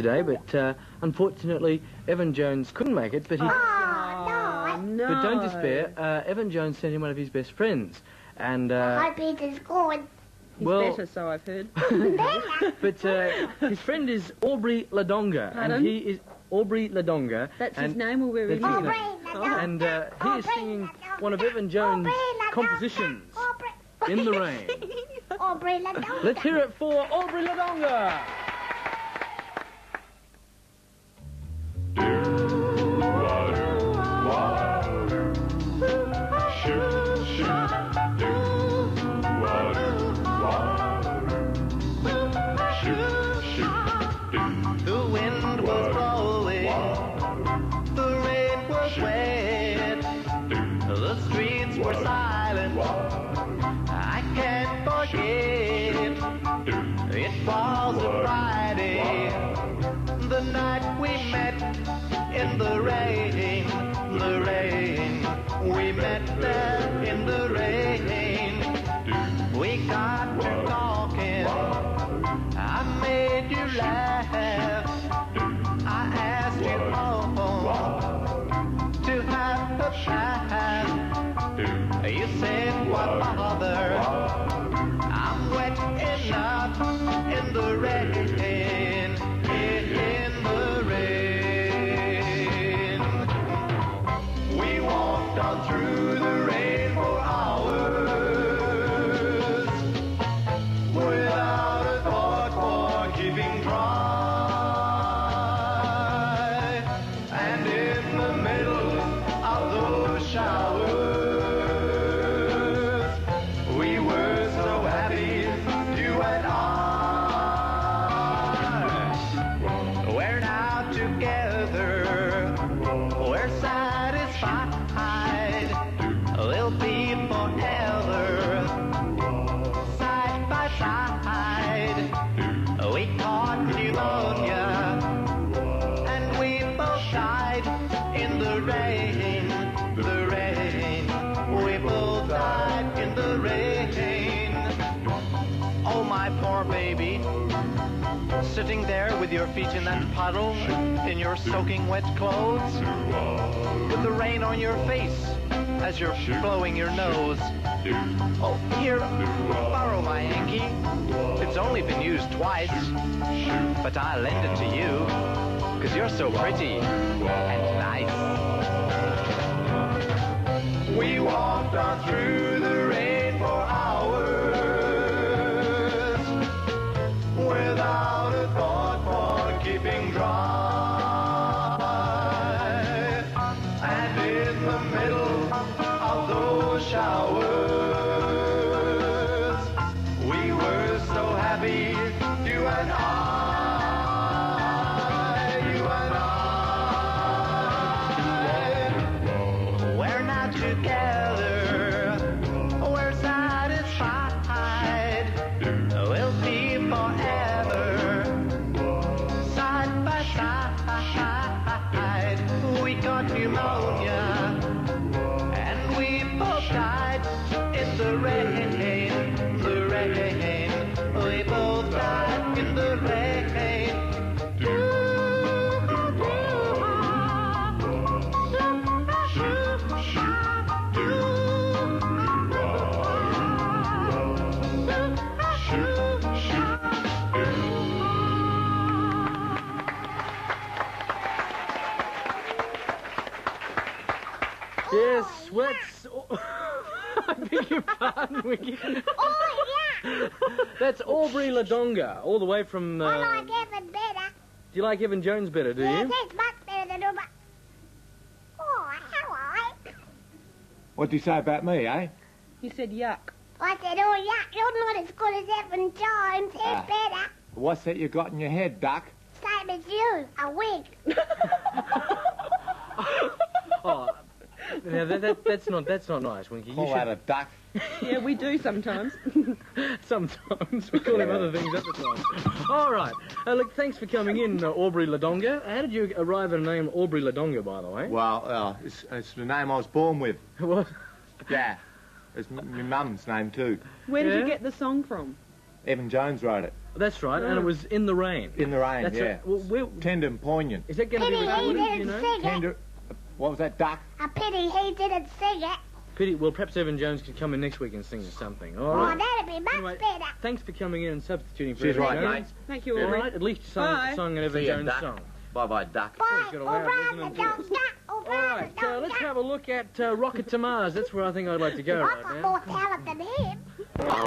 today, but unfortunately Evan Jones couldn't make it, but he... No. But don't despair, Evan Jones sent him one of his best friends, and... I hope it is good. He's better, so I've heard. But his friend is Aubrey La Donga, and he is... Aubrey La Donga. That's his name, or where is Aubrey he? La Donga. And he is singing one of Evan Jones' compositions, In the Rain. Aubrey La Donga. Let's hear it for Aubrey La Donga. The wind was blowing, the rain was wet, the streets were silent, I can't forget, it was a Friday, the night we met in the rain, we met there in the rain, we got to talking, I made you laugh, I asked you home to have a chat. You said, what bother? I'm wet enough in the rain, in the rain. We walked on through the rain for hours without a thought for keeping dry. And in the middle of those showers, we were so happy, you and I. We're now together, we're satisfied, we'll be forever, side by side. We caught pneumonia, and we both died in the rain, we both died in the rain. Oh, my poor baby, sitting there with your feet in that puddle, in your soaking wet clothes, with the rain on your face as you're blowing your nose. Oh, here, borrow my hanky. It's only been used twice, but I'll lend it to you, 'cause you're so pretty and nice. We walked on through the rain for hours without a thought for keeping dry. And in the middle of those showers, we were so happy, you and I, you and I. We're not together, we're satisfied, we'll be forever, side by side. We got pneumonia, and we both died in the rain, we both died in the rain. Yes, what's... I beg your pardon, Winky. Oh, yeah. That's Aubrey La Donga, all the way from... I like Evan better. Do you like Evan Jones better, do Yes, you? it's much better than Uber. Oh, hello. What do you say about me, eh? He said yuck. I said, oh, yeah, you're not as good as Evan Jones. He's better. What's that you got in your head, Duck? Same as you, a wig. Oh, now that's not nice, Winky. Call that a duck. Yeah, we do sometimes. Sometimes. We call him other things at the time. All right. Look, thanks for coming in, Aubrey La Donga. How did you arrive at the name Aubrey La Donga, by the way? Well, it's the name I was born with. What? Yeah. It's my mum's name, too. Where did Yeah? you get the song from? Evan Jones wrote it. That's right, and it was In the Rain. In the Rain, That's yeah. right. Well, Tender and poignant. is that going to be Pity he recorded, didn't you know? sing it. Tender... What was that, Duck? A pity he didn't sing it. Pity, well, perhaps Evan Jones could come in next week and sing us something. All Oh, right. that'd be much Anyway, better. thanks for coming in and substituting for She's Evan right, Jones. mate. Thank you, All Aubrey. right, at least you Bye. sung an Evan See ya, Jones Duck. song. Bye-bye, Duck. Bye, got a way of Aubrey La listening to Donga. Aubrey All La right, Donga. let's have a look at Rocket to Mars. That's where I think I'd like to go I've right got now. more talent than him.